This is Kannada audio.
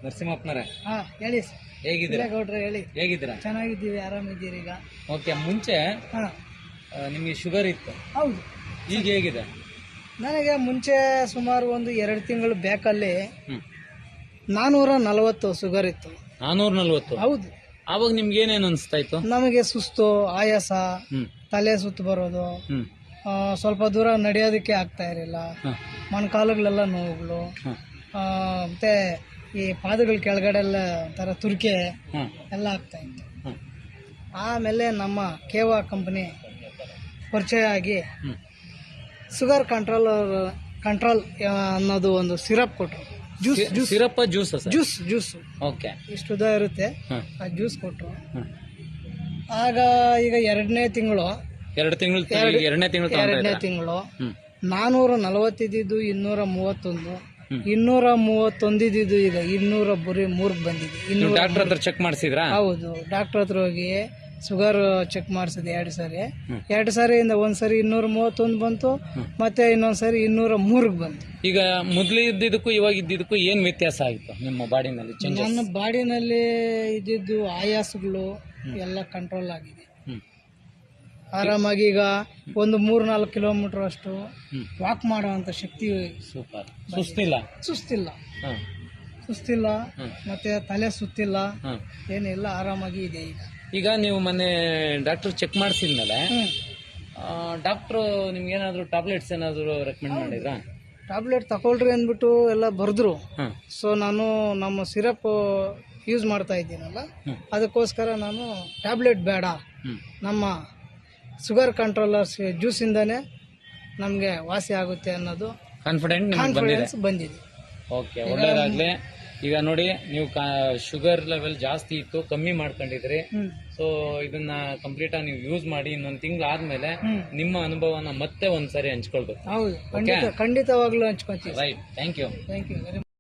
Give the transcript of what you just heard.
ನರಸಿಂಹಪ್ಪನವರೇ ಹಾ ಹೇಳಿ ಹೇಗಿದ್ದೀರಾ? ಗೌಡ್ರೆ ಹೇಳಿ. ಹೇಗಿದ್ದೀರಾ? ಚೆನ್ನಾಗಿದ್ದೀವಿ, ಆರಾಮಿದ್ದೀರಿ ಈಗ? ಓಕೆ. ಮುಂಚೆ ಹಾ ನಿಮಗೆ ಶುಗರ್ ಇತ್ತು, ಹೌದು. ಈಗ ಹೇಗಿದೆ? ನನಗೆ ಮುಂಚೆ ಸುಮಾರು ಒಂದು 2 ತಿಂಗಳು ಬ್ಯಾಕಲ್ಲಿ ಹ್ಮ್ 440 ಶುಗರ್ ಇತ್ತು. 440. ಹೌದು. ಆವಾಗ ನಿಮ್ಗೆ ಏನೇನು ಅನಿಸ್ತಾ ಇತ್ತು? ನಮಗೆ ಸುಸ್ತು, ಆಯಾಸ, ಹ್ಮ್ ತಲೆ ಸುತ್ತು ಬರೋದು, ಹ್ಮ್ ಸ್ವಲ್ಪ ದೂರ ನಡೆಯೋದಕ್ಕೆ ಆಗ್ತಾ ಇರಲಿಲ್ಲ, ಹ, ಮೊಣಕಾಲುಗಳೆಲ್ಲ ನೋವುಗಳು, ಹ, ಮತ್ತೆ ಈ ಪಾದಗಳ ಕೆಳಗಡೆ ಎಲ್ಲ ಒಂಥರ ತುರಿಕೆ ಹ, ಎಲ್ಲ ಆಗ್ತಾ ಇತ್ತು. ಹ, ಆಮೇಲೆ ನಮ್ಮ ಕೇವಾ ಕಂಪನಿ ಪರಿಚಯ ಆಗಿ ಹ್ಮ್ ಶುಗರ್ ಕಂಟ್ರೋಲ್ ಅನ್ನೋದು ಒಂದು ಸಿರಪ್ ಕೊಟ್ಟರು. ಜ್ಯೂಸ್ ಸಿರಪ್ಪ ಜ್ಯೂಸ್ ಸರ್? Juice okay. ಇಷ್ಟು ಉದ್ದ ಇರುತ್ತೆ, ಹ, ಆ ಜ್ಯೂಸ್ ಕೊಟ್ಟರು. ಹ. ಆಗ ಈಗ 2ನೇ ತಿಂಗಳು 2 ತಿಂಗಳು, ಎರಡನೇ ತಿಂಗಳು 2ನೇ ತಿಂಗಳು ಹ್ಮ್ 440 ಇದ್ದಿದ್ದು 231, ಹ್ಮ್. 231 ಇದ್ದಿದ್ದು ಈಗ 203 ಬಂದಿದೆ. ನೀವು ಡಾಕ್ಟರ್ ಹತ್ರ ಚೆಕ್ ಮಾಡಿಸಿದ್ರಾ? ಹೌದು, ಡಾಕ್ಟರ್ ಹತ್ರ ಹೋಗಿ ಶುಗರ್ ಚೆಕ್ ಮಾಡಿಸಿದೆ 2 ಸಾರಿ. ಹ್ಮ್. 2 ಸಾರಿಯಿಂದ ಒಂದ್ಸರಿ 231 ಬಂತು, ಮತ್ತೆ ಇನ್ನೊಂದ್ಸರಿ 203 ಬಂತು. ಈಗ ಮೊದಲು ಇದ್ದಿದ್ದಕ್ಕೂ ಇವಾಗ ಇದ್ದಿದ್ದಕ್ಕೂ ಏನ್ ವ್ಯತ್ಯಾಸ ಆಯಿತು ನಿಮ್ಮ ಬಾಡಿನಲ್ಲಿ? ನನ್ನ ಬಾಡಿನಲ್ಲಿ ಇದ್ದಿದ್ದು ಆಯಾಸಗಳು ಎಲ್ಲ ಕಂಟ್ರೋಲ್ ಆಗಿದೆ. ಹ್ಮ್ ಆರಾಮಾಗಿ ಈಗ ಒಂದು 3-4 ಕಿಲೋಮೀಟರ್ ಅಷ್ಟು ಹ್ಮ್ ವಾಕ್ ಮಾಡುವಂತ ಶಕ್ತಿ. ಸೂಪರ್. ಸುಸ್ತಿಲ್ಲ? ಸುಸ್ತಿಲ್ಲ, ಹ, ಸುಸ್ತಿಲ್ಲ, ಹ್ಮ್. ಮತ್ತೆ ತಲೆ ಸುತ್ತಿಲ್ಲ, ಹ. ಏನಿಲ್ಲ, ಆರಾಮಾಗಿ ಇದೆ ಈಗ. ಈಗ ನೀವು ಮೊನ್ನೆ ಡಾಕ್ಟರ್ ಚೆಕ್ ಮಾಡಿಸಿದ್ಮೇಲೆ ಹ್ಮ್ ಡಾಕ್ಟ್ರು ನಿಮ್ಗೆ ಏನಾದ್ರು ಟ್ಯಾಬ್ಲೆಟ್ಸ್ ಏನಾದ್ರು ರೆಕಮೆಂಡ್ ಮಾಡಿದ್ರಾ? ಟ್ಯಾಬ್ಲೆಟ್ ತಗೊಳ್ರಿ ಅಂದ್ಬಿಟ್ಟು ಎಲ್ಲ ಬರೆದ್ರು. ಹ್ಮ್ ಸೊ ನಾನು ನಮ್ಮ ಸಿರಪ್ ಯೂಸ್ ಮಾಡ್ತಾ ಇದ್ದೀನಲ್ಲ, ಹ್ಮ್ ಅದಕ್ಕೋಸ್ಕರ ನಾನು ಟ್ಯಾಬ್ಲೆಟ್ ಬೇಡ, ಹ್ಮ್ ನಮ್ಮ ಶುಗರ್ ಕಂಟ್ರೋಲರ್ಸ್ ಜ್ಯೂಸಿಂದನೇ ನಮಗೆ ವಾಸಿ ಆಗುತ್ತೆ ಅನ್ನೋದು ಕಾನ್ಫಿಡೆನ್ಸ್ ಬಂದಿದೆ. ಓಕೆ, ಒಳ್ಳೇದಾಗ್ಲಿ. ಈಗ ನೋಡಿ, ನೀವು ಶುಗರ್ ಲೆವೆಲ್ ಜಾಸ್ತಿ ಇತ್ತು, ಕಮ್ಮಿ ಮಾಡ್ಕೊಂಡಿದ್ರಿ. ಸೊ ಇದನ್ನ ಕಂಪ್ಲೀಟ್ ಆಗಿ ನೀವು ಯೂಸ್ ಮಾಡಿ ಇನ್ನೊಂದು ತಿಂಗಳು ಆದ್ಮೇಲೆ ನಿಮ್ಮ ಅನುಭವನ ಮತ್ತೆ ಒಂದ್ಸರಿ ಹಂಚ್ಕೊಳ್ಬೇಕು. ಹೌದು, ಖಂಡಿತವಾಗ್ಲೂ ಹಂಚ್ಕೊತೀವಿ. Right. Thank you. Thank you very much.